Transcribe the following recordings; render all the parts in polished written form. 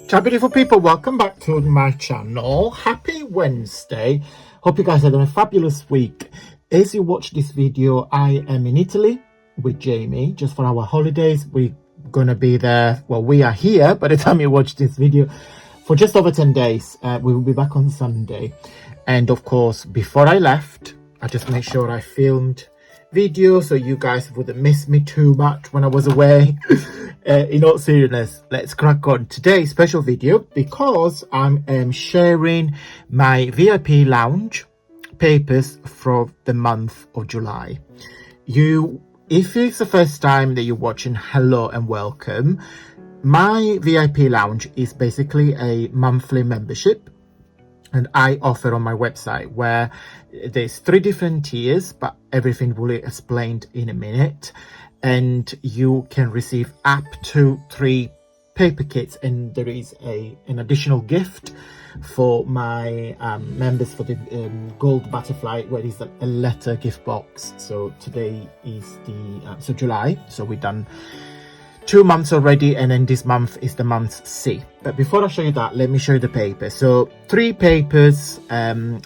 Ciao beautiful people, welcome back to my channel. Happy Wednesday. Hope you guys are having a fabulous week. As you watch this video, I am in Italy with Jamie just for our holidays. We're gonna be there, well, we are here by the time you watch this video for just over 10 days. We will be back on Sunday. And of course, before I left, I just made sure I filmed video so you guys wouldn't miss me too much when I was away. In all seriousness, let's crack on today's special video because I'm sharing my VIP lounge papers for the month of July. If it's the first time that you're watching, hello and welcome. My VIP lounge is basically a monthly membership, and I offer on my website where there's 3 different tiers, but everything will be explained in a minute. And you can receive up to 3 paper kits, and there is an additional gift for my members for the gold butterfly, where is a letter gift box. So today is the July, so we've done 2 months already, and then this month is the month C. But before I show you that, let me show you the paper. So 3 papers,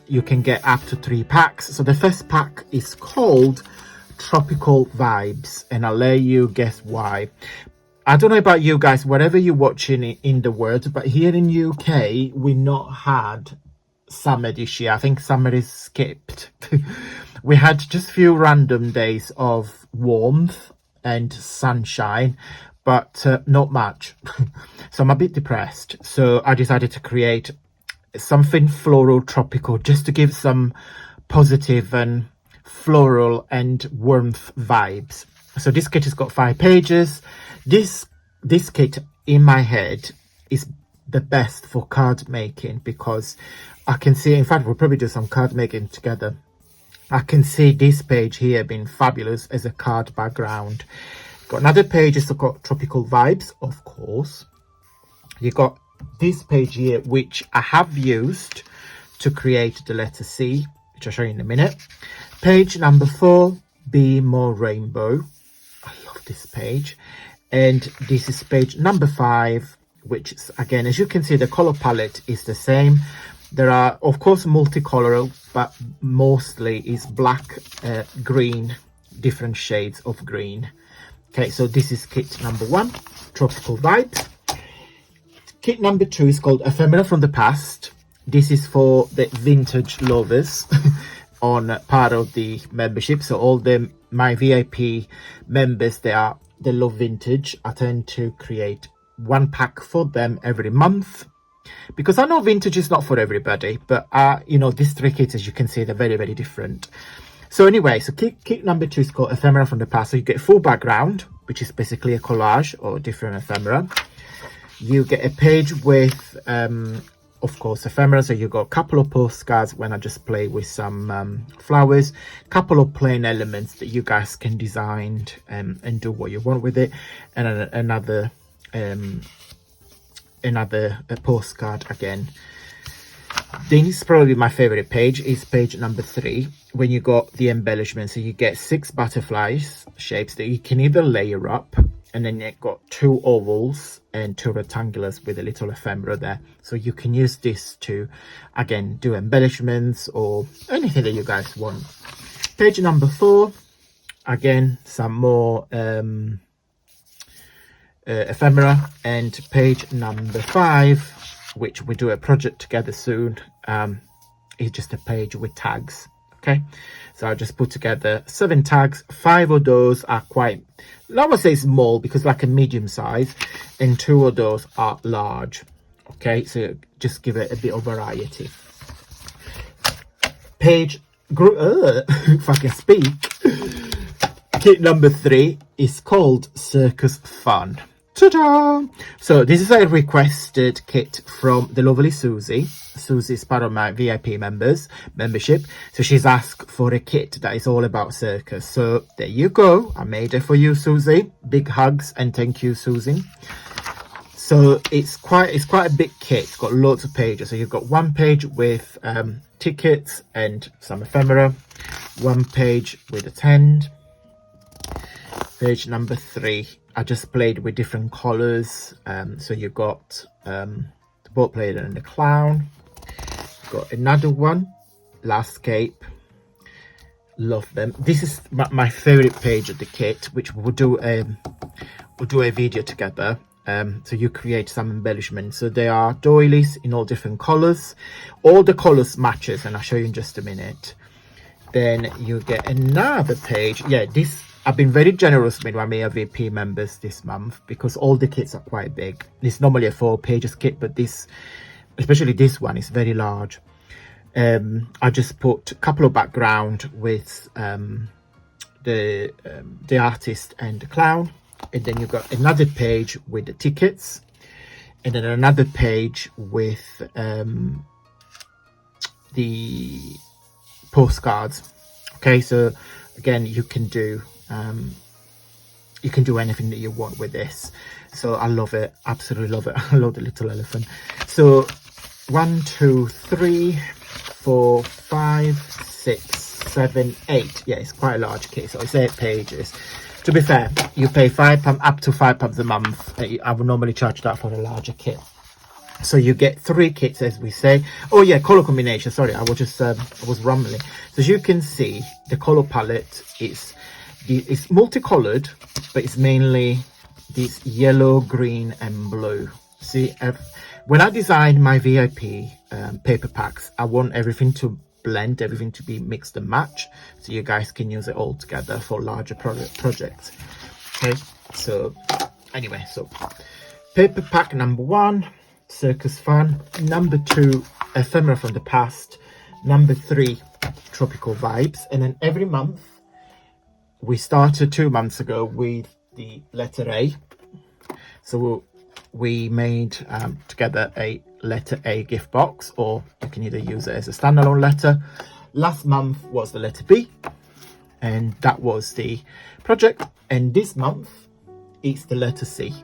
you can get up to 3 packs. So the first pack is called Tropical Vibes, and I'll let you guess why. I don't know about you guys, wherever you're watching it in the world, but here in UK we not had summer this year. I think summer is skipped. We had just a few random days of warmth and sunshine, but not much. So I'm a bit depressed, so I decided to create something floral tropical just to give some positive and floral and warmth vibes. So this kit has got 5 pages. This kit in my head is the best for card making, because I can see, in fact we'll probably do some card making together. I can see this page here being fabulous as a card background. Got another page, it's got Tropical Vibes, of course. You got this page here, which I have used to create the letter C, which I'll show you in a minute. Page number 4, Be More Rainbow. I love this page. And this is page number 5, which is, again, as you can see, the color palette is the same. There are, of course, multicoloral, but mostly is black, green, different shades of green. Okay, so this is kit number 1, Tropical Vibes. Kit number 2 is called Ephemera from the Past. This is for the vintage lovers on part of the membership. So all my VIP members, they love vintage. I tend to create 1 pack for them every month, because I know vintage is not for everybody, but you know, these 3 kits, as you can see, they're very, very different. So anyway, so kit number 2 is called Ephemera from the Past. So you get full background, which is basically a collage or different ephemera. You get a page with of course ephemera, so you got a couple of postcards when I just play with some flowers, couple of plain elements that you guys can design and do what you want with it, and another postcard again. This is probably my favorite page, is page number 3, when you got the embellishment. So you get 6 butterflies shapes that you can either layer up, and then you've got 2 ovals and 2 rectangulars with a little ephemera there. So you can use this to, again, do embellishments or anything that you guys want. Page number 4, again, some more ephemera. And page number 5, which we do a project together soon, is just a page with tags. Okay, so I just put together 7 tags. 5 of those are quite, I would say small, because like a medium size, and 2 of those are large. Okay, so just give it a bit of variety. Page if I can speak, kit number 3 is called Circus Fun. Ta-da! So this is a requested kit from the lovely Susie. Susie is part of my VIP membership. So she's asked for a kit that is all about circus. So there you go. I made it for you, Susie. Big hugs and thank you, Susie. So it's quite a big kit. It's got loads of pages. So you've got 1 page with tickets and some ephemera, 1 page with a tent. Page number 3, I just played with different colors. So you got the boat player and the clown. Got another one, landscape. Love them. This is my favorite page of the kit, which we'll do a video together. So you create some embellishments. So they are doilies in all different colors. All the colors matches, and I'll show you in just a minute. Then you get another page. Yeah, this I've been very generous with my Mia VP members this month because all the kits are quite big. It's normally a 4 pages kit, but this, especially this one, is very large. I just put a couple of background with the artist and the clown, and then you've got another page with the tickets, and then another page with the postcards. Okay, so again, you can do anything that you want with this. So I love it, absolutely love it. I love the little elephant. So 1, 2, 3, 4, 5, 6, 7, 8. Yeah, it's quite a large kit, so it's 8 pages. To be fair, you pay £5 up to £5 a month. I would normally charge that for a larger kit. So you get 3 kits, as we say. Oh yeah, color combination. Sorry, I was just I was rambling. So as you can see, the color palette is multicolored, but it's mainly this yellow, green, and blue. See, when I designed my VIP paper packs, I want everything to blend, everything to be mixed and match, so you guys can use it all together for larger projects. Okay, so anyway, so paper pack number 1, circus fun. Number 2, ephemera from the past. Number 3, tropical vibes. And then every month, we started 2 months ago with the letter A. So we made together a letter A gift box, or you can either use it as a standalone letter. Last month was the letter B, and that was the project. And this month it's the letter C,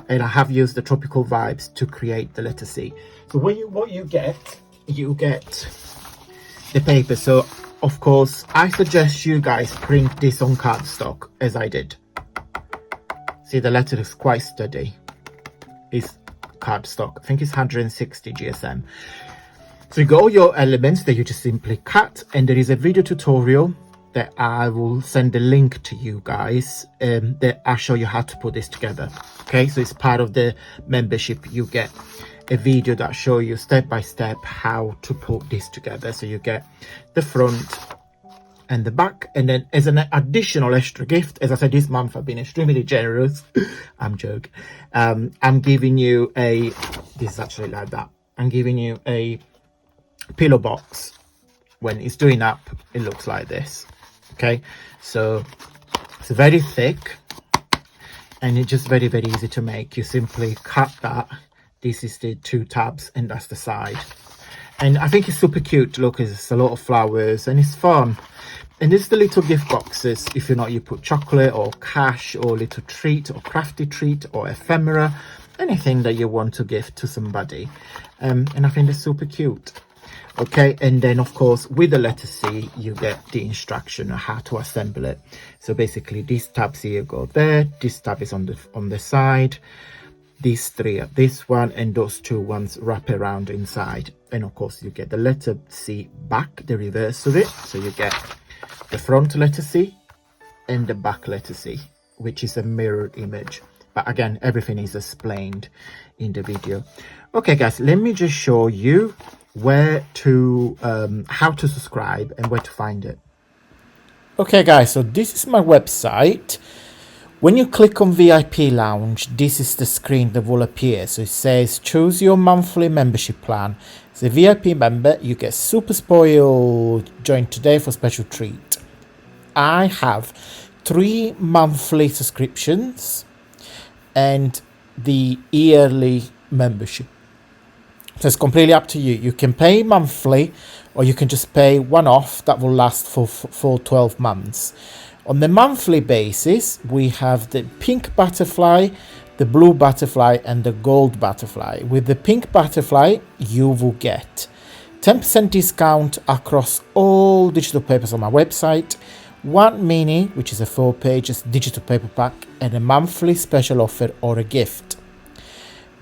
and I have used the tropical vibes to create the letter C. So what you get the paper. So of course I suggest you guys print this on cardstock, as I did. See, the letter is quite sturdy. It's cardstock. I think it's 160 GSM. So you got all your elements that you just simply cut, and there is a video tutorial that I will send a link to you guys that I show you how to put this together. Okay, so it's part of the membership. You get a video that show you step by step how to put this together. So you get the front and the back, and then as an additional extra gift, as I said, this month I've been extremely generous. I'm joking. I'm giving you this is actually like that. I'm giving you a pillow box. When it's doing up, it looks like this. Okay, so it's very thick, and it's just very, very easy to make. You simply cut that. This is the 2 tabs, and that's the side. And I think it's super cute. Look, it's a lot of flowers, and it's fun. And it's the little gift boxes. If you know, you put chocolate or cash or little treat or crafty treat or ephemera, anything that you want to gift to somebody. And I think it's super cute. Okay, and then of course with the letter C you get the instruction on how to assemble it. So basically these tabs here go there, this tab is on the side, these 3 are this one, and those 2 ones wrap around inside. And of course you get the letter C back, the reverse of it. So you get the front letter C and the back letter C, which is a mirrored image. But again, everything is explained in the video. Okay guys, let me just show you where to how to subscribe and where to find it. Okay guys, so this is my website. When you click on VIP Lounge, this is the screen that will appear. So it says choose your monthly membership plan. As a VIP member, you get super spoiled. Join today for special treat. I have 3 monthly subscriptions and the yearly membership. So it's completely up to you. You can pay monthly, or you can just pay one off that will last for 12 months. On the monthly basis, we have the pink butterfly, the blue butterfly, and the gold butterfly. With the pink butterfly, you will get 10% discount across all digital papers on my website, 1 mini, which is a 4 pages digital paper pack, and a monthly special offer or a gift.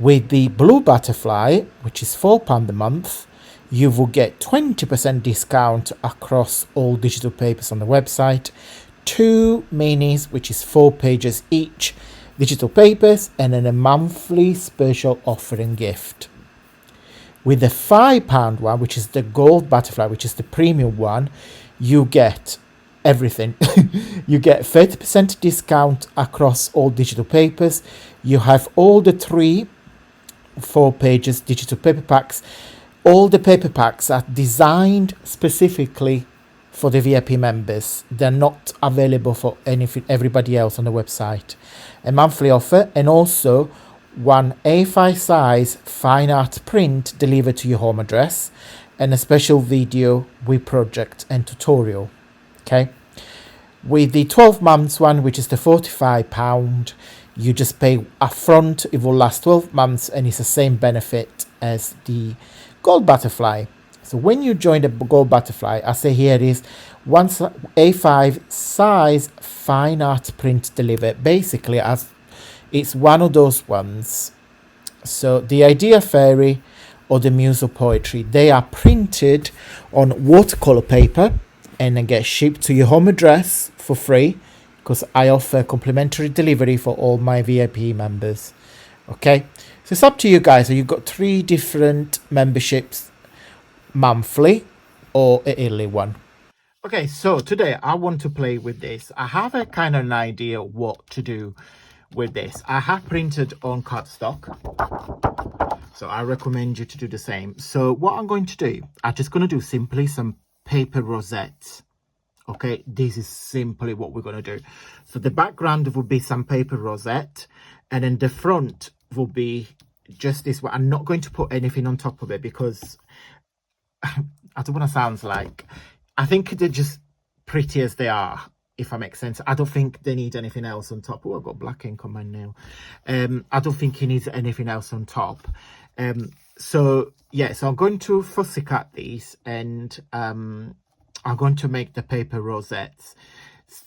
With the blue butterfly, which is £4 a month, you will get 20% discount across all digital papers on the website, 2 minis, which is 4 pages each, digital papers, and then a monthly special offering gift. With the £5 one, which is the gold butterfly, which is the premium one, you get everything. You get 30% discount across all digital papers. You have all the 3 4 pages digital paper packs. All the paper packs are designed specifically for the VIP members. They're not available for everybody else on the website. A monthly offer, and also 1 A5 size fine art print delivered to your home address, and a special video with project and tutorial. Okay, with the 12 months one, which is the £45, you just pay upfront. It will last 12 months, and it's the same benefit as the gold butterfly. So when you join the gold butterfly, I say here it is 1 A5 size fine art print delivered. Basically, as it's one of those ones. So the Idea Fairy or the Muse of Poetry, they are printed on watercolor paper and then get shipped to your home address for free, because I offer complimentary delivery for all my VIP members. Okay, so it's up to you guys. So you've got 3 different memberships, monthly or a yearly one. Okay, so today I want to play with this. I have a kind of an idea what to do with this. I have printed on cardstock, so I recommend you to do the same. So what I'm going to do, I'm just going to do simply some paper rosettes. Okay, this is simply what we're going to do. So the background will be some paper rosette, and then the front will be just this one. I'm not going to put anything on top of it because I don't want to sound like, I think they're just pretty as they are, if that makes sense. I don't think they need anything else on top. Oh, I've got black ink on my nail. I don't think he needs anything else on top. So yeah, so I'm going to fussy cut these, and I'm going to make the paper rosettes.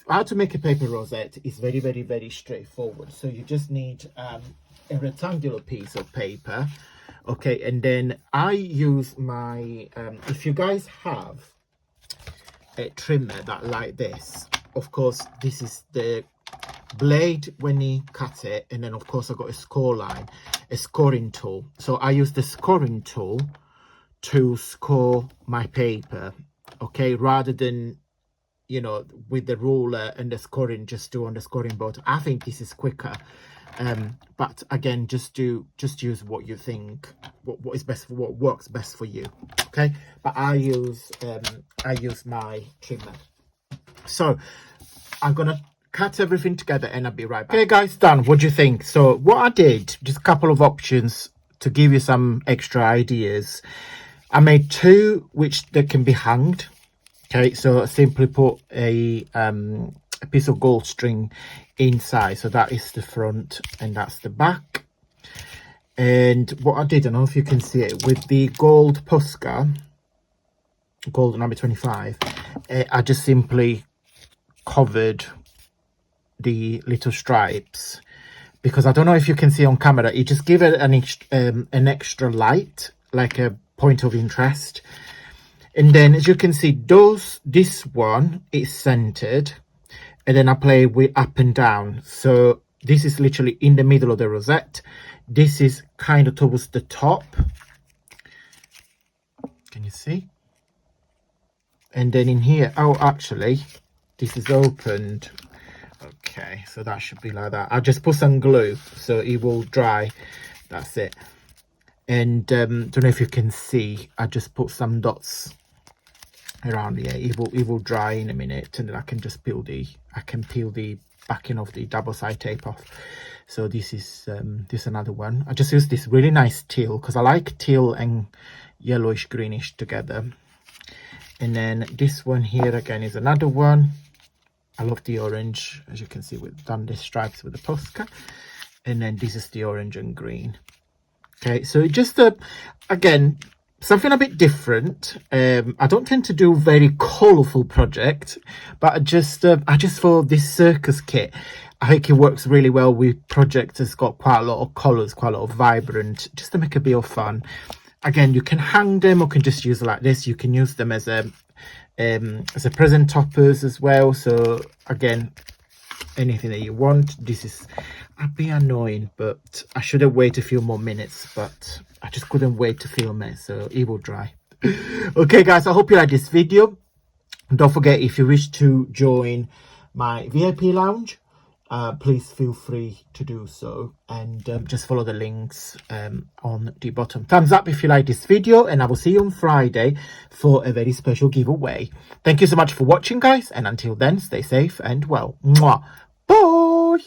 How to make a paper rosette is very, very, very straightforward. So you just need a rectangular piece of paper. Okay, and then I use my, if you guys have a trimmer that like this, of course, this is the blade when you cut it, and then of course I've got a score line, a scoring tool. So I use the scoring tool to score my paper, okay, rather than, you know, with the ruler and the scoring, just do on the scoring board. I think this is quicker, but again, just use what you think, what is best, for what works best for you. Okay, but I use my trimmer. So I'm gonna cut everything together and I'll be right back. Okay guys, done. What do you think? So what I did, just a couple of options to give you some extra ideas. I made 2 which they can be hanged. Okay, so I simply put a piece of gold string inside. So that is the front and that's the back. And what I did, I don't know if you can see it, with the gold Posca, gold number 25, I just simply covered the little stripes, because I don't know if you can see on camera, it just give it an extra light, like a point of interest. And then as you can see, this one is centered, and then I play with up and down. So this is literally in the middle of the rosette. This is kind of towards the top. Can you see? And then in here, oh, actually, this is opened. Okay, so that should be like that. I'll just put some glue so it will dry. That's it. And don't know if you can see, I just put some dots around here. It will dry in a minute, and then I can just peel the backing of the double side tape off. So this is another one. I just use this really nice teal, because I like teal and yellowish greenish together. And then this one here again is another one. I love the orange, as you can see, we've done the stripes with the Posca. And then this is the orange and green. Okay, so just again, something a bit different. I don't tend to do very colourful project, but I just for this circus kit, I think it works really well with projects. It's got quite a lot of colours, quite a lot of vibrant, just to make a bit of fun. Again, you can hang them or can just use it like this. You can use them as a present toppers as well. So again, anything that you want. This is a bit annoying, but I should have waited a few more minutes, but I just couldn't wait to film it, so it will dry. Okay guys, I hope you like this video. Don't forget, if you wish to join my VIP lounge, please feel free to do so, and just follow the links on the bottom. Thumbs up if you like this video, and I will see you on Friday for a very special giveaway. Thank you so much for watching guys, and until then, stay safe and well. Mwah. Bye.